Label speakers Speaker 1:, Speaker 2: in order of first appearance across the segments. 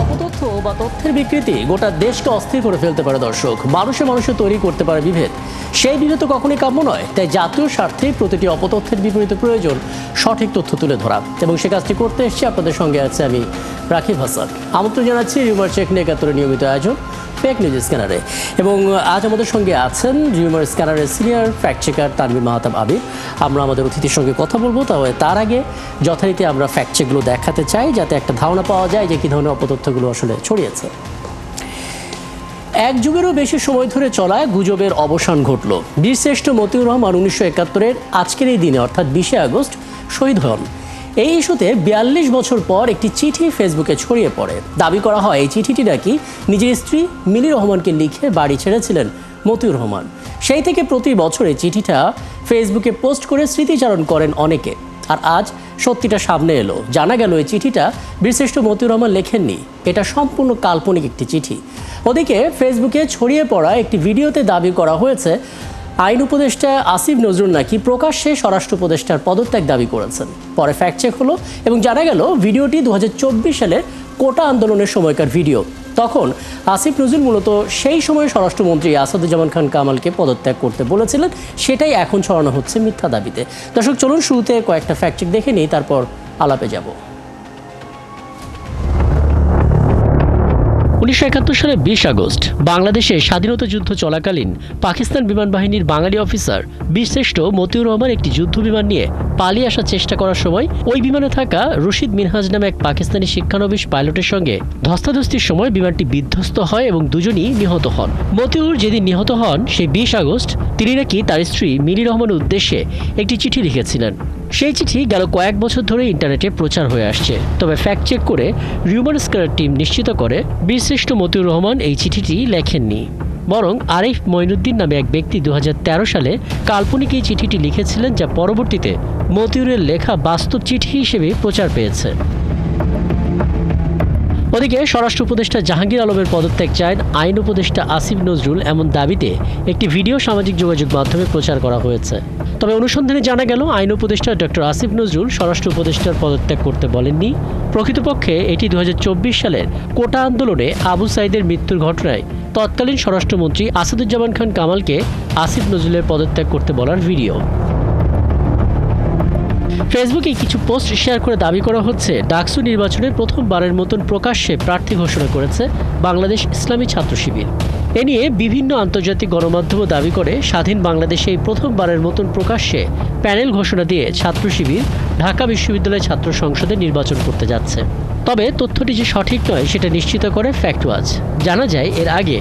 Speaker 1: অপতথ্য বা তথ্যের বিকৃতি গোটা দেশকে অস্থির করে ফেলতে পারে দর্শক। মানুষে তৈরি করতে পারে বিভেদ। সেই বিভেদ তো কখনোই কাম্য নয়। তাই জাতীয় স্বার্থে প্রতিটি অপতথ্যের বিপরীতে প্রয়োজন সঠিক তথ্য তুলে ধরা, এবং সে কাজটি করতে এসেছি আপনাদের সঙ্গে আছে আমি রাকিব হাসান। আমন্ত্রণ জানাচ্ছি রিউমার চেক নিয়ে ৭১ নিয়মিত আয়োজন ফেক নিউজ স্ক্যানারে, এবং আজ আমাদের সঙ্গে আছেন রিউমার স্ক্যানারের senior fact checker Tanvir Mahtab Abir. আমরা আমাদের অতিথির সঙ্গে কথা বলবো, তবে তার আগে যথারীতি আমরা ফ্যাক্ট চেকগুলো দেখাতে চাই, যাতে একটা ধারণা পাওয়া যায় যে কী ধরনের অপতথ্যগুলো আসলে ছড়িয়েছে। এক যুগেরও বেশি সময় ধরে চলা গুজবের অবসান ঘটল। বীরশ্রেষ্ঠ মতিউর রহমান ১৯৭১-এর আজকের এই দিনে অর্থাৎ ২০শে আগস্ট শহীদ হন। এই ইস্যুতে ৪২ বছর পর একটি চিঠি ফেসবুকে ছড়িয়ে পড়ে। দাবি করা হয় এই চিঠিটি নাকি নিজের স্ত্রী মিলি রহমানকে লিখে বাড়ি ছেড়েছিলেন মতিউর রহমান। সেই থেকে প্রতি বছর এই চিঠিটা ফেসবুকে পোস্ট করে স্মৃতিচারণ করেন অনেকে। আর আজ সত্যিটা সামনে এলো। জানা গেল এই চিঠিটা বীরশ্রেষ্ঠ মতিউর রহমান লেখেননি, এটা সম্পূর্ণ কাল্পনিক একটি চিঠি। ওদিকে ফেসবুকে ছড়িয়ে পড়া একটি ভিডিওতে দাবি করা হয়েছে আইন উপদেষ্টা আসিফ নজরুল নাকি প্রকাশ্যে স্বরাষ্ট্র উপদেষ্টার পদত্যাগ দাবি করেছেন। পরে ফ্যাক্ট চেক হলো এবং জানা গেল ভিডিওটি ২০২৪ সালের কোটা আন্দোলনের সময়কার ভিডিও। তখন আসিফ নজরুল মূলত সেই সময় স্বরাষ্ট্রমন্ত্রী আসাদুজ্জামান খান কামালকে পদত্যাগ করতে বলেছিলেন। সেটাই এখন ছড়ানো হচ্ছে মিথ্যা দাবিতে। দর্শক, চলুন শুরুতে কয়েকটা ফ্যাক্ট চেক দেখে নিই, তারপর আলাপে যাব। ১৯৭১ সালের ২০ আগস্ট বাংলাদেশে স্বাধীনতা যুদ্ধ চলাকালীন পাকিস্তান বিমান বাহিনীর বাঙালি অফিসার বীরশ্রেষ্ঠ মতিউর রহমান একটি যুদ্ধ বিমান নিয়ে পালিয়ে আসার চেষ্টা করার সময় ওই বিমানে থাকা রশিদ মিনহাজ নামে এক পাকিস্তানি শিক্ষানবিশ পাইলটের সঙ্গে ধস্তাধস্তির সময় বিমানটি বিধ্বস্ত হয় এবং দুজনই নিহত হন। মতিউর যেদিন নিহত হন সেই ২০ আগস্ট তিনি নাকি তার স্ত্রী মিলি রহমানের উদ্দেশ্যে একটি চিঠি লিখেছিলেন। সেই চিঠি গেল কয়েক বছর ধরে ইন্টারনেটে প্রচার হয়ে আসছে। তবে ফ্যাক্ট চেক করে রিউমার স্ক্যানার টিম নিশ্চিত করে বীরশ্রেষ্ঠ মতিউর রহমান এই চিঠিটি লেখেননি, বরং আরিফ মঈনুদ্দিন নামে এক ব্যক্তি ২০১৩ সালে কাল্পনিক এই চিঠিটি লিখেছিলেন, যা পরবর্তীতে মতিউরের লেখা বাস্তব চিঠি হিসেবে প্রচার পেয়েছে। ওদিকে স্বরাষ্ট্র উপদেষ্টা জাহাঙ্গীর আলমের পদত্যাগ চান আইন উপদেষ্টা আসিফ নজরুল, এমন দাবিতে একটি ভিডিও সামাজিক যোগাযোগ মাধ্যমে প্রচার করা হয়েছে। তবে অনুসন্ধানে জানা গেল আইন উপদেষ্টা ডক্টর আসিফ নজরুল স্বরাষ্ট্র উপদেষ্টার পদত্যাগ করতে বলেননি। প্রকৃতপক্ষে এটি ২০২৪ সালের কোটা আন্দোলনে আবু সাইদের মৃত্যুর ঘটনায় তৎকালীন স্বরাষ্ট্রমন্ত্রী আসাদুজ্জামান খান কামালকে আসিফ নজরুলের পদত্যাগ করতে বলার ভিডিও। ফেসবুকে কিছু পোস্ট শেয়ার করে দাবি করা হচ্ছে ডাকসু নির্বাচনে প্রথমবারের মতন প্রকাশ্যে প্রার্থী ঘোষণা করেছে বাংলাদেশ ইসলামী ছাত্র শিবির। এ নিয়ে বিভিন্ন আন্তর্জাতিক গণমাধ্যমও দাবি করে স্বাধীন বাংলাদেশে এই প্রথমবারের মতন প্রকাশ্যে প্যানেল ঘোষণা দিয়ে ছাত্র শিবির ঢাকা বিশ্ববিদ্যালয় ছাত্র সংসদে নির্বাচন করতে যাচ্ছে। তবে তথ্যটি যে সঠিক নয় সেটা নিশ্চিত করে ফ্যাক্ট ওয়াচ। জানা যায় এর আগে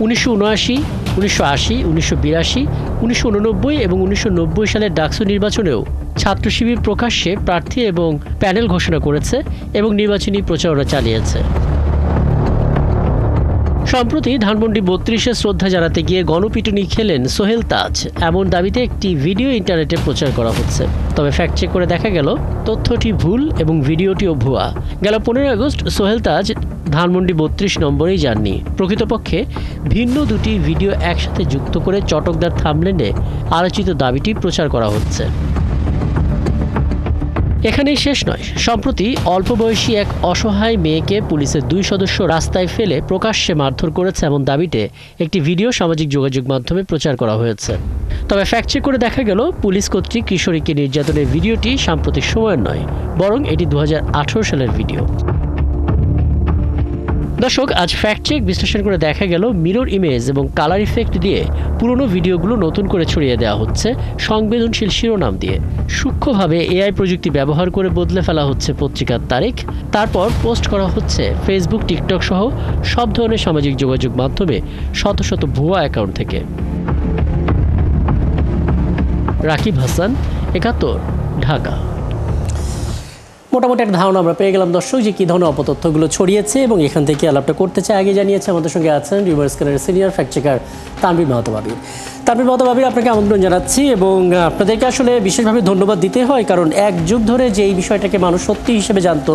Speaker 1: ১৯৭৯, ১৯৮০, ১৯৮২, ১৯৮৯ এবং ১৯৯০ সালের ডাকসু নির্বাচনেও ছাত্র শিবির প্রকাশ্যে প্রার্থী এবং প্যানেল ঘোষণা করেছে এবং নির্বাচনী প্রচারণা চালিয়েছে। সম্প্রতি ধানমন্ডি ৩২-এ শ্রদ্ধা জানাতে গিয়ে গণপিটুনি খেলেন সোহেল তাজ, এমন দাবিতে একটি ভিডিও ইন্টারনেটে প্রচার করা হচ্ছে। তবে ফ্যাক্ট চেক করে দেখা গেল তথ্যটি ভুল এবং ভিডিওটিও ভুয়া। গেল ১৫ আগস্ট সোহেল তাজ ধানমন্ডি ৩২ নম্বরেই যাননি। প্রকৃতপক্ষে ভিন্ন দুটি ভিডিও একসাথে যুক্ত করে চটকদার থাম্বনেলে আলোচিত দাবিটি প্রচার করা হচ্ছে। এখানেই শেষ নয়। সম্প্রতি অল্প বয়সী এক অসহায় মেয়েকে পুলিশের ২ সদস্য রাস্তায় ফেলে প্রকাশ্যে মারধর করেছে এমন দাবিতে একটি ভিডিও সামাজিক যোগাযোগ মাধ্যমে প্রচার করা হয়েছে। তবে ফ্যাক্ট চেক করে দেখা গেল পুলিশ কর্তৃক কিশোরীকে নির্যাতনের ভিডিওটি সাম্প্রতিক সময়ের নয়, বরং এটি ২০১৮ সালের ভিডিও। দর্শক, আজ ফ্যাক্ট চেক বিশ্লেষণ করে দেখা গেল মিরর ইমেজ এবং কালার ইফেক্ট দিয়ে পুরনো ভিডিওগুলো নতুন করে ছড়িয়ে দেওয়া হচ্ছে সংবেদনশীল শিরোনাম দিয়ে। সূক্ষ্মভাবে এআই প্রযুক্তি ব্যবহার করে বদলে ফেলা হচ্ছে পত্রিকার তারিখ, তারপর পোস্ট করা হচ্ছে ফেসবুক, টিকটক সহ সব ধরনের সামাজিক যোগাযোগ মাধ্যমে শত শত ভুয়া অ্যাকাউন্ট থেকে। রাকিব হাসান, ৭১, ঢাকা। মোটামুটি একটা ধারণা আমরা পেয়ে গেলাম দর্শক যে কী ধরনের অপতথ্যগুলো ছড়িয়েছে, এবং এখান থেকে আলাপটা করতে চাই। আগে জানিয়েছে আমাদের সঙ্গে আছেন রিউমার স্ক্যানারের senior fact checker Tanvir Mahtab Abir. Tanvir Mahtab Abir, আপনাকে আমন্ত্রণ জানাচ্ছি, এবং আপনাদেরকে আসলে বিশেষভাবে ধন্যবাদ দিতে হয়, কারণ এক যুগ ধরে যে এই বিষয়টাকে মানুষ সত্যি হিসেবে জানতো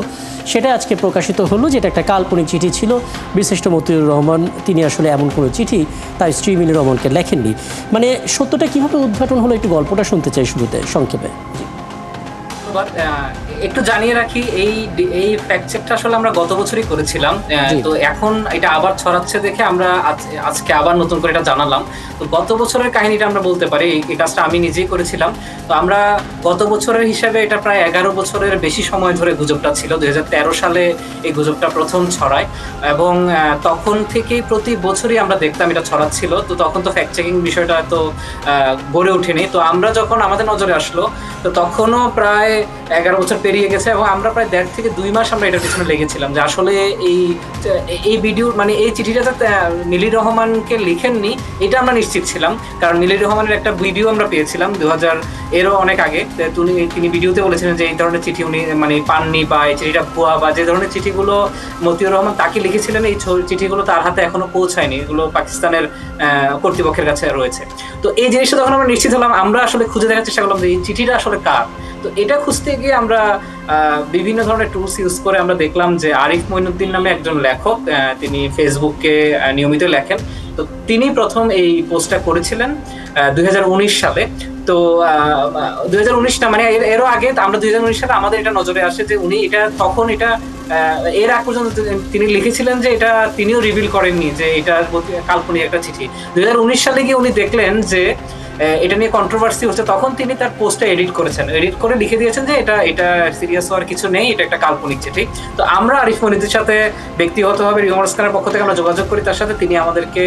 Speaker 1: সেটা আজকে প্রকাশিত হলো, যেটা একটা কাল্পনিক চিঠি ছিল। বীরশ্রেষ্ঠ মতিউর রহমান তিনি আসলে এমন কোনো চিঠি তার স্ত্রী মিলি রহমানকে লেখেননি। মানে সত্যটা কীভাবে উদ্ঘাটন হলো, একটু গল্পটা শুনতে চাই শুরুতে সংক্ষেপে।
Speaker 2: একটু জানিয়ে রাখি, এই ফ্যাক্ট চেকটা আসলে আমরা গত বছরই করেছিলাম। তো এখন এটা আবার ছড়াচ্ছে দেখে আমরা আজকে আবার নতুন করে এটা জানালাম। তো গত বছরের কাহিনীটা আমরা বলতে পারি, এই কাজটা আমি নিজেই করেছিলাম। তো আমরা গত বছরের হিসাবে এটা প্রায় 11 বছরের বেশি সময় ধরে গুজবটা ছিল। 2013 সালে এই গুজবটা প্রথম ছড়ায় এবং তখন থেকেই প্রতি বছরই আমরা দেখতাম এটা ছড়াচ্ছিল। তো তখন তো ফ্যাক্ট চেকিং বিষয়টা তো গড়ে ওঠেনি। তো আমরা যখন আমাদের নজরে আসলো, তো তখনও প্রায় 11 বছর পেরিয়ে গেছে এবং আমরা প্রায় 1.5 থেকে 2 মাস আমরা এটার পিছনে লেগেছিলাম যে আসলে এই ভিডিও মানে এই চিঠিটা মিলির রহমানকে লিখেননি এটা আমরা নিশ্চিত ছিলাম, কারণ মিলির রহমানের একটা ভিডিও আমরা পেয়েছিলাম 2000 এরও অনেক আগে। তিনি ভিডিওতে বলেছিলেন যে এই ধরনের চিঠি উনি মানে পাননি, বা এই চিঠিটা ভুয়া, বা যে ধরনের চিঠিগুলো মতিউর রহমান তাকে লিখেছিলেন এই চিঠিগুলো তার হাতে এখনো পৌঁছায়নি, এগুলো পাকিস্তানের কর্তৃপক্ষের কাছে রয়েছে। তো এই জিনিসটা যখন আমরা নিশ্চিত হলাম, আমরা আসলে খুঁজে দেখার চেষ্টা করলাম যে এই চিঠিটা আসলে কার। তো এটা খুঁজতে গিয়ে আমরা বিভিন্ন ধরনের টুলস ইউজ করে আমরা দেখলাম যে আরিফ মঈনুদ্দিন নামে একজন লেখক, তিনি ফেসবুকে নিয়মিত লেখেন। তো তিনি প্রথম এই পোস্টটা করেছিলেন 2019 সালে। তো 2019 না মানে এরও আগে আমরা 2019 সালে আমাদের এটা নজরে আসে যে উনি এটা তখন এটা এর আগ পর্যন্ত তিনি লিখেছিলেন যে এটা তিনিও রিভিল করেননি যে এটা কাল্পনিক একটা চিঠি। 2019 সালে গিয়ে উনি দেখলেন যে এটা নিয়ে কন্ট্রোভার্সি হচ্ছে, তখন তিনি তার পোস্টটা এডিট করেছেন, এডিট করে লিখে দিয়েছেন যে এটা সিরিয়াস হওয়ার কিছু নেই, এটা একটা কাল্পনিক চিঠি। তো আমরা আরিফ মঈনুদ্দিনের সাথে ব্যক্তিগতভাবে রিউমার্স খানের পক্ষ থেকে আমরা যোগাযোগ করি তার সাথে। তিনি আমাদেরকে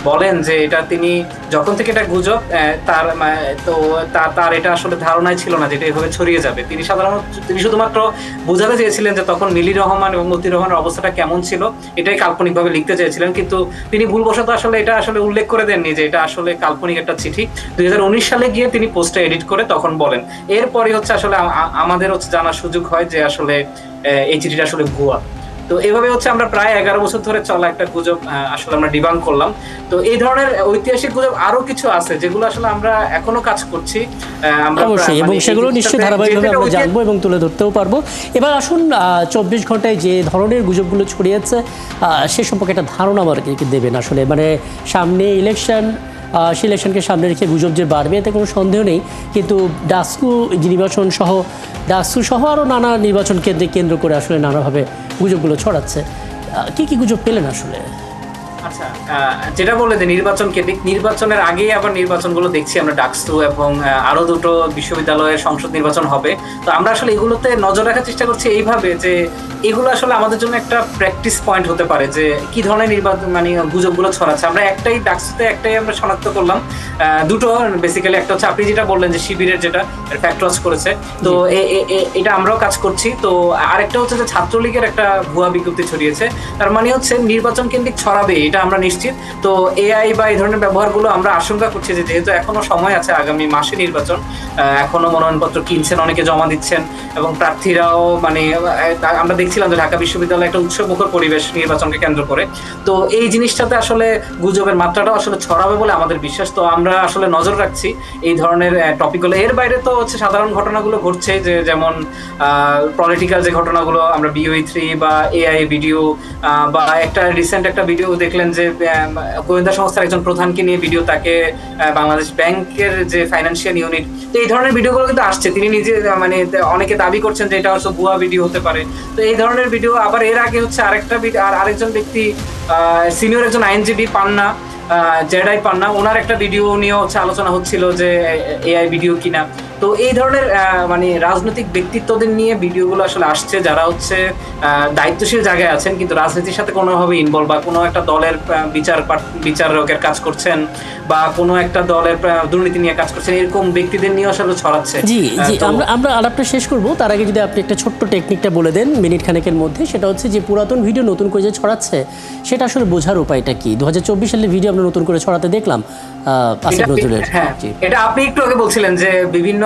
Speaker 2: বলেন যে এটা তিনি যখন থেকে এটা গুজব তার এটা আসলে ধারণাই ছিল না যে এটা এভাবে ছড়িয়ে যাবে। তিনি শুধুমাত্র বোঝাতে চেয়েছিলেন যে তখন মিলির রহমান এবং মতিউর রহমানের অবস্থাটা কেমন ছিল, এটাই কাল্পনিকভাবে লিখতে চেয়েছিলেন, কিন্তু তিনি ভুলবশত আসলে এটা আসলে উল্লেখ করে দেননি যে এটা আসলে কাল্পনিক একটা চিঠি। 2019 সালে গিয়ে তিনি পোস্টটা এডিট করে তখন বলেন। এরপরে হচ্ছে আসলে আমাদের হচ্ছে জানার সুযোগ হয় যে আসলে এই চিঠিটা আসলে ভুয়া। তো এইভাবে হচ্ছে আমরা প্রায় 11 বছর ধরে চলা একটা গুজব আসলে আমরা ডিবাঙ্ক করলাম। তো এই ধরনের ঐতিহাসিক গুজব আরো কিছু আছে যেগুলো আসলে আমরা এখনো কাজ করছি,
Speaker 1: অবশ্যই, এবং সেগুলো নিশ্চয়ই ধারাবাহিকভাবে আমরা জানবো এবং তুলে ধরতেও পারবো। এবার আসুন 24 ঘন্টায় যে ধরনের গুজবগুলো ছড়িয়েছে সে সম্পর্কে একটা ধারণা আমাদেরকে দেবেন। আসলে মানে সামনে ইলেকশন, সিলেকশনকে সামনে রেখে গুজব যে বাড়বে এতে কোনো সন্দেহ নেই, কিন্তু ডাস্কু নির্বাচন সহ আরও নানা নির্বাচন কেন্দ্র করে আসলে নানাভাবে গুজবগুলো ছড়াচ্ছে। কি গুজব পেলেন আসলে?
Speaker 2: আচ্ছা, যেটা বললে যে নির্বাচনের আগে আবার নির্বাচনগুলো দেখছি আমরা, ডাকসু এবং আরো দুটো বিশ্ববিদ্যালয়ের সংসদ নির্বাচন হবে। তো আমরা আসলে এগুলোতে নজর রাখার চেষ্টা করছি এইভাবে যে এগুলো আসলে আমাদের জন্য একটা প্র্যাকটিস পয়েন্ট হতে পারে যে কি ধরনের নির্বাচন মানে গুজবগুলো ছড়াচ্ছে। আমরা ডাকসুতে একটাই আমরা শনাক্ত করলাম, দুটো বেসিক্যালি। একটা হচ্ছে আপনি যেটা বললেন যে শিবিরের যেটা ফ্যাক্ট ওয়াচ করেছে, তো এটা আমরাও কাজ করছি। তো আরেকটা হচ্ছে যে ছাত্রলীগের একটা ভুয়া বিজ্ঞপ্তি ছড়িয়েছে, তার মানে হচ্ছে নির্বাচন কেন্দ্রিক ছড়াবে এটা আমরা নিশ্চিত। তো এআই বা এই ধরনের ব্যবহারগুলো আমরা আশঙ্কা করছি যে যেহেতু এখনো সময় আছে, আগামী মাসে নির্বাচন, এখনো মনোনয়নপত্র কিনছেন, অনেকে জমা দিচ্ছেন এবং প্রার্থীরাও মানে আমরা দেখছিলাম যে ঢাকা বিশ্ববিদ্যালয়ে একটা উৎসবমুখর পরিবেশ নির্বাচনকে কেন্দ্র করে। তো এই জিনিসটাতে আসলে গুজবের মাত্রাটাও আসলে ছড়াবে বলে আমাদের বিশ্বাস। তো আমরা আসলে নজর রাখছি এই ধরনের টপিকগুলো। এর বাইরে তো হচ্ছে সাধারণ ঘটনাগুলো ঘটছে, যে যেমন পলিটিক্যাল যে ঘটনাগুলো আমরা BOE3 বা AI ভিডিও বা একটা রিসেন্ট একটা ভিডিও দেখলেন যে গোয়েন্দা সংস্থার একজন প্রধানকে নিয়ে ভিডিও, তাকে বাংলাদেশ ব্যাংকের যে ফাইন্যান্সিয়াল ইউনিট, তো এই ধরনের ভিডিওগুলো কিন্তু আসছে। তিনি নিজে মানে অনেকে দাবি করছেন যে এটা হচ্ছে ভুয়া ভিডিও হতে পারে। তো এই ধরনের ভিডিও আবার এর আগে হচ্ছে আরেকজন ব্যক্তি সিনিয়র একজন আইনজীবী পান্না, জেডাই পান্না, ওনার একটা ভিডিও নিয়ে হচ্ছে আলোচনা হচ্ছিল যে AI ভিডিও কিনা। তো এই ধরনের মানে রাজনৈতিক ব্যক্তিত্বদের নিয়ে ভিডিওগুলো আসলে আসছে, যারা হচ্ছে দায়িত্বশীল জায়গায় আছেন কিন্তু রাজনীতির সাথে কোনোভাবে ইনভলভ, বা কোনো একটা দলের বিচারকের কাজ করছেন বা কোনো একটা দলের দুর্নীতি নিয়ে কাজ করছেন, এরকম ব্যক্তিদের নিয়ে আসলে ছড়াচ্ছে।
Speaker 1: জি, আমরা আলাপটা শেষ করব, তার আগে যদি আপনি একটা ছোট্ট টেকনিকটা বলে দেন মিনিট খানেকের মধ্যে। সেটা হচ্ছে যে পুরাতন ভিডিও নতুন করে যে ছড়াচ্ছে সেটা আসলে বোঝার উপায়টা কি? 2024 সালের ভিডিও আমরা নতুন করে ছড়াতে দেখলাম আসিফ নজরুলের।
Speaker 2: হ্যাঁ, এটা আপনি একটু আগে বলছিলেন যে বিভিন্ন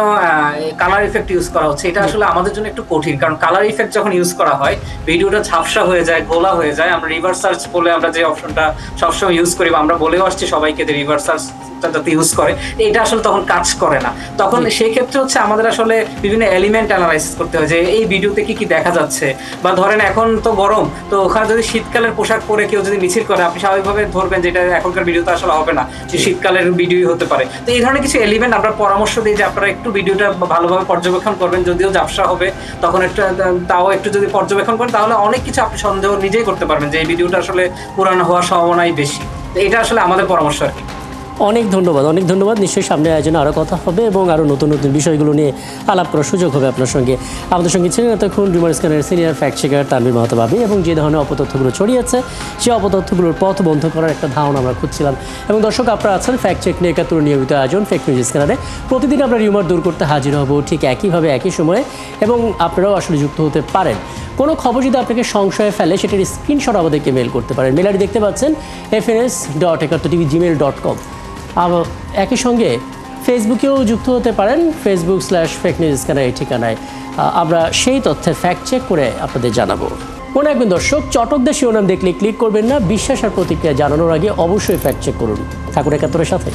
Speaker 2: কালার ইফেক্ট ইউজ করা হচ্ছে, এটা আসলে আমাদের জন্য একটু কঠিন, কারণ কালার ইফেক্ট যখন ইউজ করা হয় ভিডিওটা ঝাপসা হয়ে যায়, গোলা হয়ে যায়। আমরা রিভার্স সার্চ বলে আমরা যে অপশনটা সবসময় ইউজ করি, আমরা বলেও আসছি সবাইকে যে রিভার্স সার্চ যাতে ইউজ করে, এটা আসলে তখন কাজ করে না। তখন সেই ক্ষেত্রে হচ্ছে আমাদের আসলে বিভিন্ন এলিমেন্ট অ্যানালাইসিস করতে হয় যে এই ভিডিওতে কি দেখা যাচ্ছে। বা ধরেন এখন তো গরম, তো ওখানে যদি শীতকালের পোশাক পরে কেউ যদি মিছিল করে, আপনি স্বাভাবিকভাবে ধরবেন যে এটা এখনকার ভিডিওতে আসলে হবে না, যে শীতকালের ভিডিওই হতে পারে। তো এই ধরনের কিছু এলিমেন্ট আমরা পরামর্শ দিই যে আপনারা একটু ভিডিওটা ভালোভাবে পর্যবেক্ষণ করবেন, যদিও ঝাপসা হবে তখন তাও একটু যদি পর্যবেক্ষণ করেন তাহলে অনেক কিছু আপনি সন্দেহ নিজেই করতে পারবেন যে এই ভিডিওটা আসলে পুরানো হওয়ার সম্ভাবনাই বেশি। তো এটা আসলে আমাদের পরামর্শ আর কি।
Speaker 1: অনেক ধন্যবাদ। নিশ্চয়ই সামনে আয়োজনে আরও কথা হবে এবং আরও নতুন নতুন বিষয়গুলো নিয়ে আলাপ করার সুযোগ হবে আপনার সঙ্গে। আমাদের সঙ্গে ছিলেন এতক্ষণ রিউমার স্ক্যানের senior fact checker Tanvir Mahato বাবি, এবং যে ধরনের অপতথ্যগুলো ছড়িয়েছে সেই অপতথ্যগুলোর পথ বন্ধ করার একটা ধারণা আমরা খুঁজছিলাম। এবং দর্শক, আপনারা আছেন ফ্যাক্ট চেক নিয়ে ৭১ নিয়মিত আয়োজন ফেক নিউজ স্ক্যানারে। প্রতিদিন আমরা রিউমার দূর করতে হাজির হব ঠিক একইভাবে একই সময়ে, এবং আপনারাও আসলে যুক্ত হতে পারেন। কোনো খবর যদি আপনাকে সংশয়ে ফেলে সেটার স্ক্রিনশট আমাদেরকে মেল করতে পারেন। মেল আইডি দেখতে পাচ্ছেন fns.71tv@gmail.com। একই সঙ্গে ফেসবুকেও যুক্ত হতে পারেন, Facebook/ফেক নিউজ স্ক্যানার এই ঠিকানায়। আমরা সেই তথ্যের ফ্যাক্ট চেক করে আপনাদের জানাবো। মনে রাখবেন দর্শক, চটকদের শিরোনাম দেখলে ক্লিক করবেন না। বিশ্বাস আর প্রতিক্রিয়া জানানোর আগে অবশ্যই ফ্যাক্ট চেক করুন। থাকুন ৭১-এর সাথে।